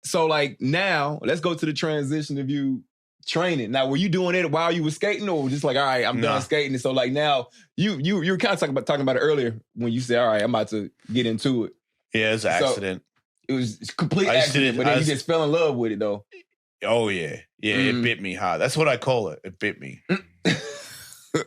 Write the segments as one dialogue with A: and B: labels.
A: So like now, let's go to the transition of you training. Now, were you doing it while you were skating, or just like, all right, I'm done skating? And so like now, you were kind of talking about it earlier when you said, all right, I'm about to get into it.
B: Yeah, it was an accident.
A: It was a complete accident, but then you just fell in love with it though.
B: Oh yeah, it bit me hard. That's what I call it. It bit me.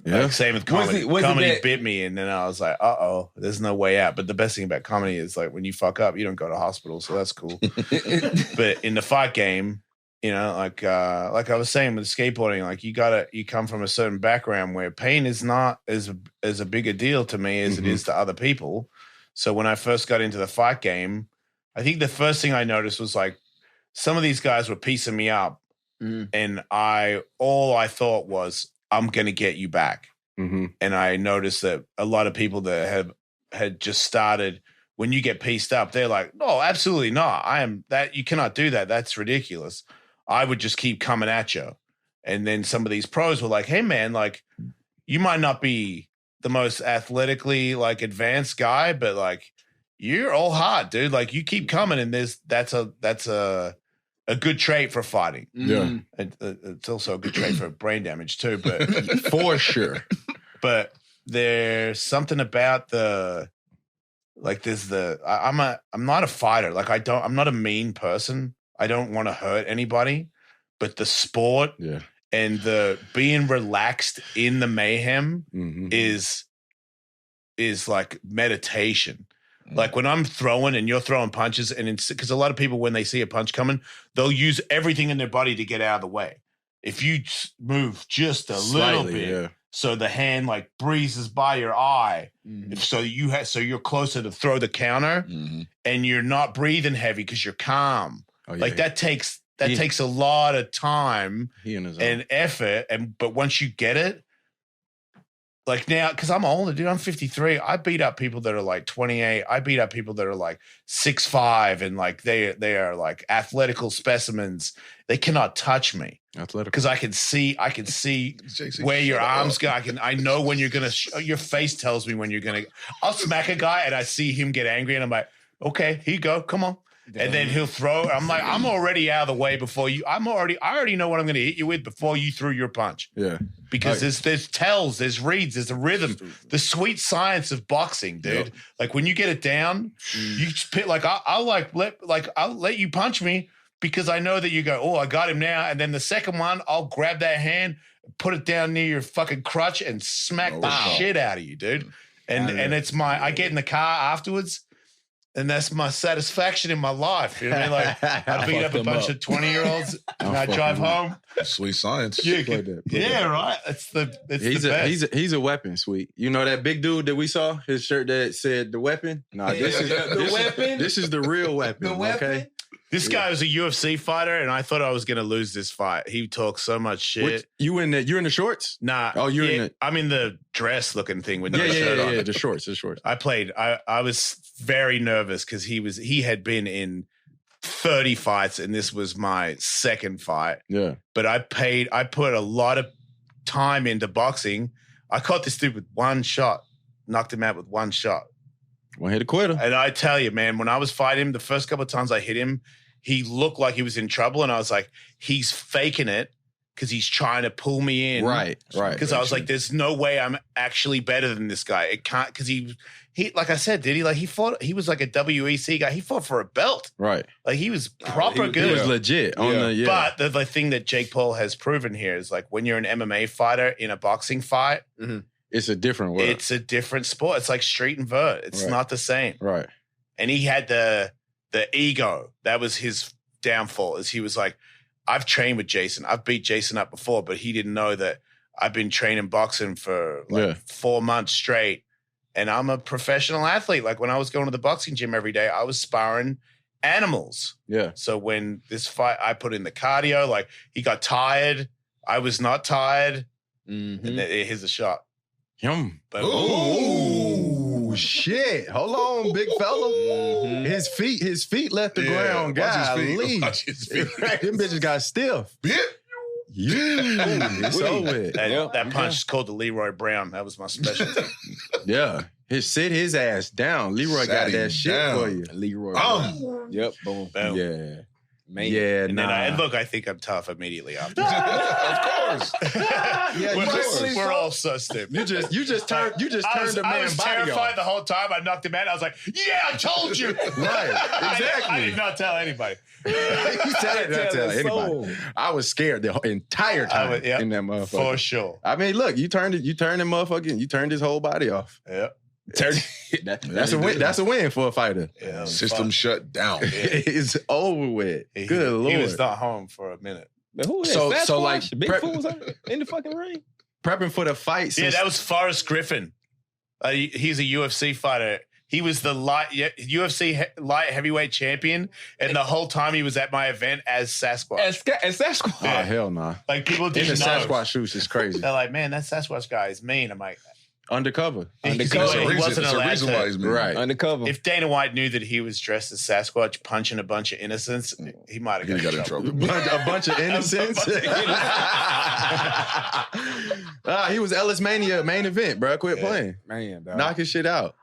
B: Like same with comedy. Comedy bit me, and then I was like, "Uh-oh, there's no way out." But the best thing about comedy is like when you fuck up, you don't go to hospital, so that's cool. But in the fight game, you know, like I was saying with skateboarding, like you come from a certain background where pain is not as a bigger deal to me as it is to other people. So when I first got into the fight game, I think the first thing I noticed was like some of these guys were piecing me up, and all I thought was, I'm going to get you back. And I noticed that a lot of people that had just started, when you get pieced up, they're like, no, absolutely not. You cannot do that. That's ridiculous. I would just keep coming at you. And then some of these pros were like, hey man, like you might not be the most athletically like advanced guy, but like you're all hard, dude. Like you keep coming, and that's a good trait for fighting.
C: Yeah.
B: It's also a good trait for brain damage too, but
C: for sure.
B: But there's something about I'm not a fighter. Like I'm not a mean person. I don't want to hurt anybody, but the sport and the being relaxed in the mayhem is like meditation. Like when I'm throwing and you're throwing punches, and because a lot of people, when they see a punch coming, they'll use everything in their body to get out of the way. If you move just a little bit, so the hand like breezes by your eye, so you're closer to throw the counter, and you're not breathing heavy because you're calm. That takes a lot of time and effort, but once you get it. Like now, because I'm older, dude, I'm 53. I beat up people that are like 28. I beat up people that are like 6'5", and like they are like athletical specimens. They cannot touch me.
C: Athletic.
B: Because I can see where your arms go. I know when you're gonna. Your face tells me when you're gonna. I'll smack a guy and I see him get angry, and I'm like, okay, here you go, come on. And then he'll throw. I'm like, I'm already out of the way before you. I already know what I'm going to hit you with before you threw your punch.
C: Yeah.
B: Because there's tells, there's reads, there's a rhythm, the sweet science of boxing, dude. Yep. Like when you get it down, you just pick, like I'll let you punch me because I know that you go, oh, I got him now, and then the second one, I'll grab that hand, put it down near your fucking crutch, and smack the shit out of you, dude. And it's I get in the car afterwards. And that's my satisfaction in my life. You know what I mean? Like I beat up a bunch of 20-years and I drive home.
D: Sweet science.
B: Yeah, right. It's the best.
C: He's a weapon, Sweet. You know that big dude that we saw? His shirt that said the weapon? No, this is the weapon. This is the real weapon. The weapon? Okay.
B: This guy was a UFC fighter, and I thought I was going to lose this fight. He talks so much shit.
C: You're in the shorts?
B: Nah.
C: Oh,
B: I'm in the dress-looking thing with no shirt on.
C: Yeah, the shorts.
B: I was very nervous because he had been in 30 fights, and this was my second fight.
C: Yeah.
B: But I put a lot of time into boxing. I caught this dude with one shot, knocked him out with one shot.
C: One hit a quitter.
B: And I tell you, man, when I was fighting him, the first couple of times I hit him, he looked like he was in trouble. And I was like, he's faking it because he's trying to pull me in.
C: Right.
B: Because I was like, there's no way I'm actually better than this guy. It can't, because he, like I said, did he? Like he was like a WEC guy. He fought for a belt.
C: Right.
B: Like he was proper good.
C: He was legit.
B: But the thing that Jake Paul has proven here is like when you're an MMA fighter in a boxing fight,
C: it's a different world.
B: It's a different sport. It's like street and vert. It's not the same.
C: Right.
B: And he had the ego. That was his downfall. Is he was like, I've trained with Jason. I've beat Jason up before, but he didn't know that I've been training boxing for 4 months straight. And I'm a professional athlete. Like when I was going to the boxing gym every day, I was sparring animals.
C: Yeah.
B: So when this fight, I put in the cardio, like he got tired. I was not tired. And here's a shot.
C: Boom.
D: Ooh, shit. Hold on, big fella. His feet left the ground. Golly.
C: Them bitches got stiff. It's over.
B: That punch is called the Leroy Brown. That was my specialty.
C: Yeah. Sit his ass down. Leroy got that shit for you. Leroy.
A: Yep. Boom.
C: Yeah.
A: Man.
C: Yeah,
B: and then I think I'm tough immediately after.
D: Of course.
B: We're all sussed in.
C: You just turned the
B: I
C: man
B: was
C: body
B: terrified
C: off.
B: the whole time. I knocked him out. I was like, "Yeah, I told you."
C: Right, exactly.
B: I did not tell anybody.
C: You didn't tell anybody. I was scared the entire time in that motherfucker.
B: For sure.
C: I mean, look, you turned him motherfucking, you turned his whole body off.
B: Yeah.
C: That's a win. That's a win for a fighter.
B: Yeah,
D: System shut down.
C: It's over with. Good Lord.
B: He was not home for a minute.
A: Who is
C: So
A: Sasquatch?
C: like
A: Big Fool's in the fucking ring.
C: Prepping for the fight.
B: Yeah, that was Forrest Griffin. He's a UFC fighter. He was the UFC light heavyweight champion, and the whole time he was at my event as Sasquatch.
A: As Sasquatch.
C: Oh, hell nah.
B: Like, people didn't
C: In the
B: know.
C: Sasquatch shoes is crazy.
B: They're like, man, that Sasquatch guy is mean. I'm like,
C: Undercover.
B: he
D: It's
B: wasn't
D: a
B: allowed
D: reason why
B: to.
D: he's mean.
C: Right.
A: Undercover.
B: If Dana White knew that he was dressed as Sasquatch punching a bunch of innocents, he might have got in trouble.
C: A bunch of innocents. He was Ellis Mania main event, bro. Quit playing.
A: Man, dog.
C: Knock his shit out.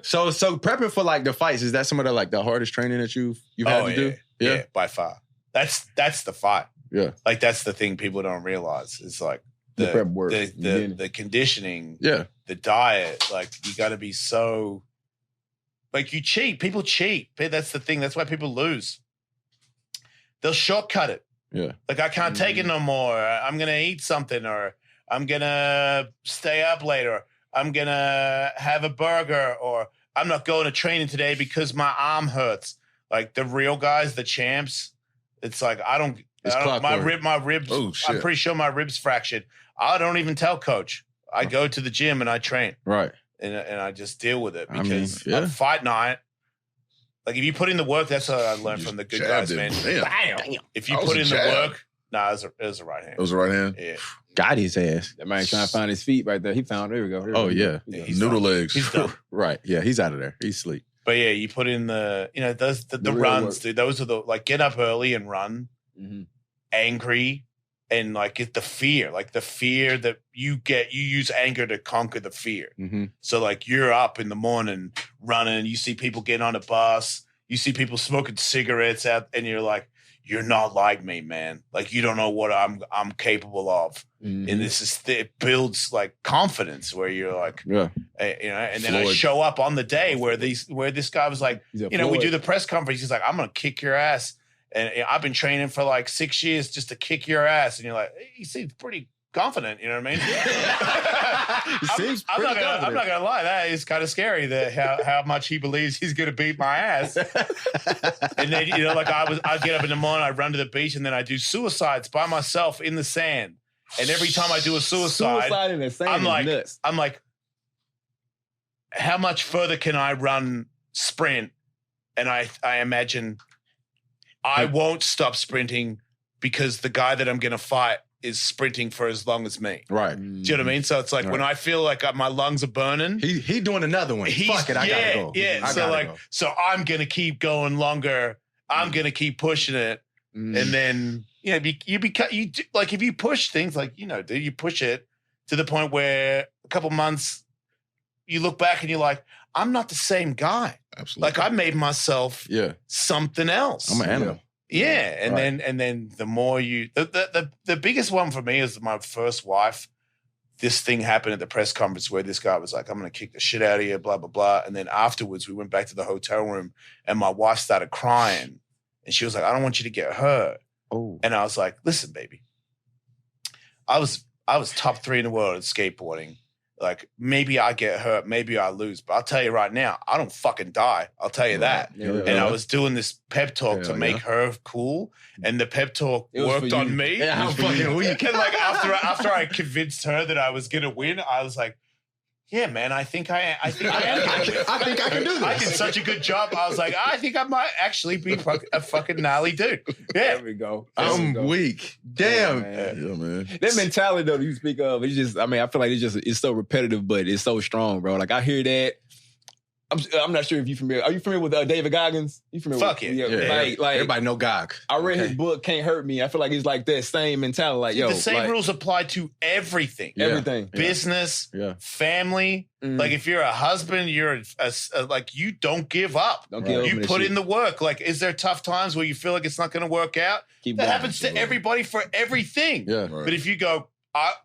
C: So prepping for like the fights, is that some of the hardest training that you've had to do?
B: Yeah, by far. That's the fight.
C: Yeah.
B: Like, that's the thing people don't realize. It's like
A: The prep work.
B: the conditioning,
C: Yeah.
B: the diet. Like, you got to be so. Like, you cheat. People cheat. That's the thing. That's why people lose. They'll shortcut it.
C: Yeah.
B: Like, I can't take it no more. I'm gonna eat something, or I'm gonna stay up later. I'm gonna have a burger, or I'm not going to training today because my arm hurts. Like, the real guys, the champs, it's like, my ribs.
D: Oh, shit.
B: I'm pretty sure my ribs fractured. I don't even tell coach. I go to the gym and I train.
C: Right.
B: And I just deal with it,
C: I mean,
B: because
C: yeah.
B: on fight night, like, if you put in the work, that's what I learned from the good guys, man.
D: Damn.
B: If you
D: That was
B: put
D: a
B: in
D: jab.
B: the work, it was a right hand.
D: It was the right hand.
B: Yeah.
C: Got his ass.
A: That man trying to find his feet right there. He found. There we go.
C: Oh, yeah.
B: He's
D: Noodle
B: done.
D: legs.
B: He's done.
C: Right. Yeah, he's out of there. He's asleep.
B: But yeah, you put in the
A: real
B: runs,
A: work.
B: dude. Those are the, like, get up early and run,
A: Mhm.
B: angry, and like get the fear that you use anger to conquer the fear.
C: Mm-hmm.
B: So, like, you're up in the morning running, you see people getting on a bus, you see people smoking cigarettes out, and you're like, you're not like me, man. Like, you don't know what I'm capable of.
A: Mhm.
B: And it builds like confidence, where you're like,
C: Yeah.
B: and then I
D: Floyd.
B: show up on the day where this guy was like,
A: He's a
B: we
A: Floyd.
B: do the press conference. He's like, I'm going to kick your ass. And I've been training for like 6 years just to kick your ass. And you're like, he seems pretty confident. You know what I mean?
C: He seems
B: I'm
C: pretty
B: not gonna
C: confident.
B: lie. That is kind of scary, that how much he believes he's going to beat my ass. And then, like, I get up in the morning, I run to the beach, and then I do suicides by myself in the sand. And every time I do a suicide
A: in the sand
B: I'm
A: is
B: like,
A: nuts.
B: how much further can I run sprint? And I imagine I won't stop sprinting, because the guy that I'm going to fight is sprinting for as long as me.
C: Right.
B: Do you know what I mean? So it's like, when I feel like my lungs are burning,
C: He doing another one. Fuck it, I gotta go.
B: Yeah.
C: I
B: So
C: gotta
B: like,
C: go.
B: so I'm going to keep going longer. I'm going to keep pushing it.
A: Mm.
B: And then, like, if you push things, like, dude, you push it to the point where a couple months you look back and you're like, I'm not the same guy.
D: Absolutely.
B: Like, I made myself something else.
C: I'm an animal.
B: Yeah. And then the more the biggest one for me is my first wife. This thing happened at the press conference where this guy was like, I'm going to kick the shit out of you, blah, blah, blah. And then afterwards we went back to the hotel room and my wife started crying. And she was like, I don't want you to get hurt.
C: Oh.
B: And I was like, listen, baby, I was top 3 in the world at skateboarding. Like, maybe I get hurt, maybe I lose, but I'll tell you right now, I don't fucking die. I'll tell you that.
A: Yeah.
B: And I was doing this pep talk to make her cool, and the pep talk
A: It was
B: worked
A: for
B: on
A: you.
B: me.
C: Yeah, I'm fucking weak.
B: And like, after I convinced her that I was gonna win, I was like, yeah, man, I think I am.
C: I think I can do this.
B: I did such a good job. I was like, I think I might actually be a fucking gnarly dude. Yeah.
A: There we go.
C: I'm weak. Damn.
A: Yeah,
D: Yeah, man.
A: that mentality though that you speak of, it's just, I mean, I feel like it's so repetitive, but it's so strong, bro. Like, I hear that I'm not sure if you're familiar. Are you familiar with David Goggins? You familiar?
B: Fuck
A: with,
B: it.
A: Like
C: everybody know Gog.
A: I read his book, Can't Hurt Me. I feel like he's like that same mentality. Like,
B: the same rules apply to everything.
A: Everything.
B: Business, family. Like if you're a husband, you're like you don't give up.
A: Don't give up.
B: You put in the work. Like, is there tough times where you feel like it's not going to work out? That happens to everybody for everything.
C: Yeah.
D: Right.
B: But if you go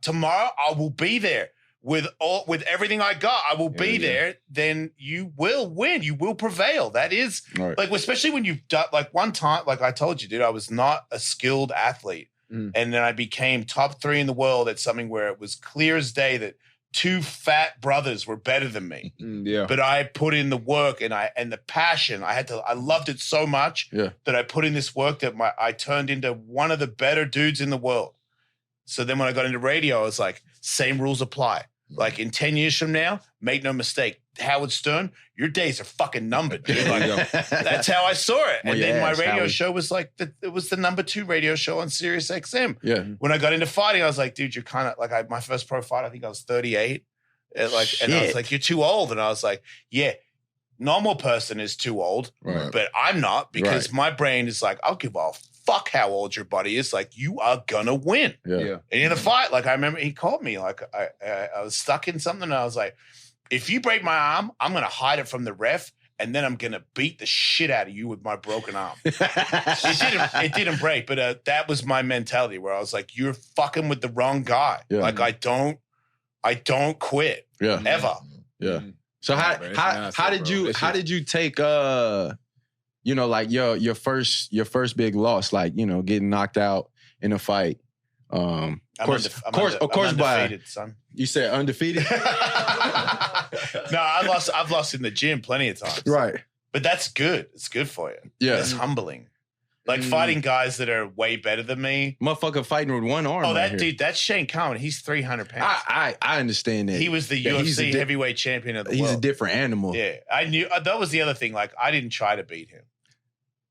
B: tomorrow, I will be there. With everything I got, I will be there. Then you will win. You will prevail. That is like, especially when you've done like one time, like I told you, dude, I was not a skilled athlete, and then I became top 3 in the world at something where it was clear as day that 2 fat brothers were better than me. But I put in the work and the passion. I loved it so much that I put in this work that I turned into one of the better dudes in the world. So then when I got into radio, I was like, same rules apply. Like in 10 years from now, make no mistake, Howard Stern, your days are fucking numbered, dude. Like, that's how I saw it. And then my radio show was like, it was the number 2 radio show on Sirius XM. Yeah. When I got into fighting, I was like, dude, you're kind of like, my first pro fight, I think I was 38. And I was like, you're too old. And I was like, yeah, normal person is too old, but I'm not, because my brain is like, I'll give a fuck how old your body is. Like, you are gonna win. And in the fight, like I remember he called me, like I was stuck in something, and I was like, if you break my arm, I'm gonna hide it from the ref, and then I'm gonna beat the shit out of you with my broken arm. It didn't break, but that was my mentality, where I was like, you're fucking with the wrong guy. Like I don't quit ever.
C: So how did you take you know, like your first big loss, like, you know, getting knocked out in a fight? Of course, by son. You said undefeated.
B: No, I've lost in the gym plenty of times.
C: Right,
B: but that's good. It's good for you. Yeah, it's humbling. Like fighting guys that are way better than me.
C: Motherfucker fighting with one arm.
B: Oh, that dude, that's Shane Cowan. He's 300 pounds.
C: I understand that.
B: He was the UFC heavyweight champion of the world.
C: He's a different animal.
B: Yeah, I knew that was the other thing. Like, I didn't try to beat him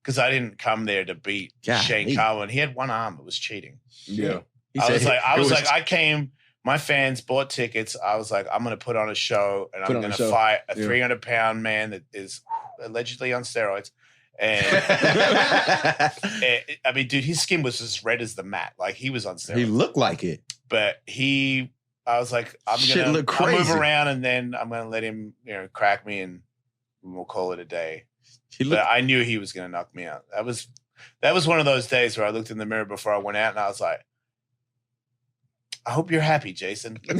B: because I didn't come there to beat Shane Cowan. He had one arm. It was cheating.
A: Yeah.
B: I was like, I came. My fans bought tickets. I was like, I'm going to put on a show, and I'm going to fight a 300-pound man that is allegedly on steroids. And I mean, dude, his skin was as red as the mat. Like, he was on steroids.
C: He looked like it.
B: But I was like, I'll move around, and then I'm going to let him, you know, crack me, and we'll call it a day. But I knew he was going to knock me out. That was one of those days where I looked in the mirror before I went out, and I was like, I hope you're happy, Jason.
C: I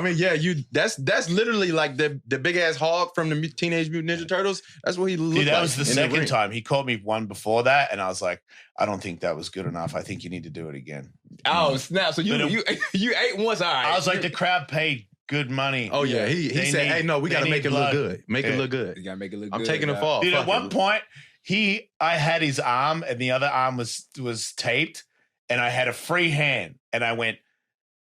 C: mean, yeah, that's literally like the big ass hog from the Teenage Mutant Ninja Turtles. That's what he looked like.
B: Dude, that was the second time. He called me one before that, and I was like, I don't think that was good enough. I think you need to do it again.
A: Oh, snap. So you ate once, all right.
B: I was like, the crowd paid good money.
C: Oh, yeah. He said, hey, no, we got to make it look good. Make it look good.
A: You got to make it look good.
C: I'm taking a fall.
B: Dude, at one point, I had his arm, and the other arm was taped. And I had a free hand, and I went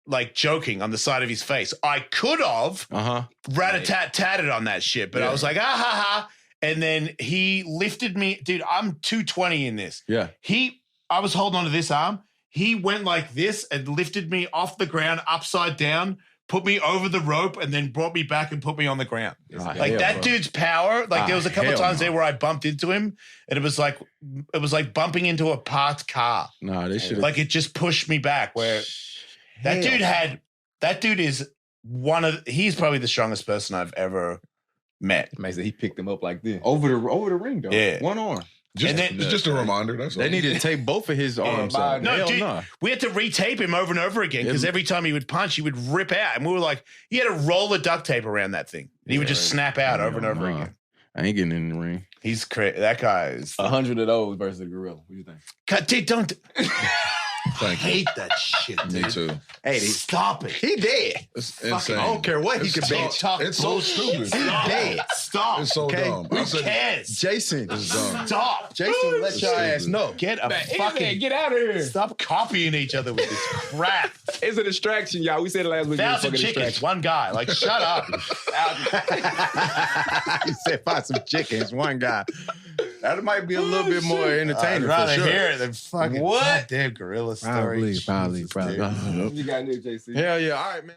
B: like joking on the side of his face. I could have rat-a-tat-tatted on that shit, but I was like, ah, ha, ha. And then he lifted me. Dude, I'm 220 in this.
C: Yeah.
B: I was holding onto this arm. He went like this and lifted me off the ground upside down, put me over the rope, and then brought me back and put me on the ground. Like that dude's power. Like there was a couple of times there where I bumped into him, and it was like bumping into a parked car.
C: No, they should.
B: Like it just pushed me back. Where that dude is he's probably the strongest person I've ever met.
A: Amazing. He picked him up like this
C: over the ring though.
B: Yeah,
C: one arm.
D: Just a reminder. That's all.
C: They needed to tape both of his arms out.
B: No, dude, we had to retape him over and over again because every time he would punch, he would rip out. And we were like, he had a roll of duct tape around that thing. And he would just snap out over and over again.
C: I ain't getting in the ring.
B: He's crazy. That guy is
A: 100 of those versus the gorilla. What do you think?
B: God, dude, don't.
D: I
B: hate that shit, dude.
D: Me too.
B: Hey, stop it.
C: He dead.
D: It's insane.
C: I don't care what he could be.
D: It's so stupid.
C: He dead.
B: Stop.
D: It's so dumb.
B: Who cares?
C: Jason.
D: It's dumb.
B: Stop.
C: Jason, let your ass know.
B: Get out of here. Stop copying each other with this crap.
A: It's a distraction, y'all. We said it last week.
B: 1,000 chickens, one guy. Like, shut up.
C: He said, find some chickens, one guy. That might be a little bit more entertaining.
B: I'd rather
C: for sure.
B: hear it than fucking
A: what?
B: Damn gorilla story.
C: Probably.
A: You got new, JC.
C: Hell yeah. All right, man.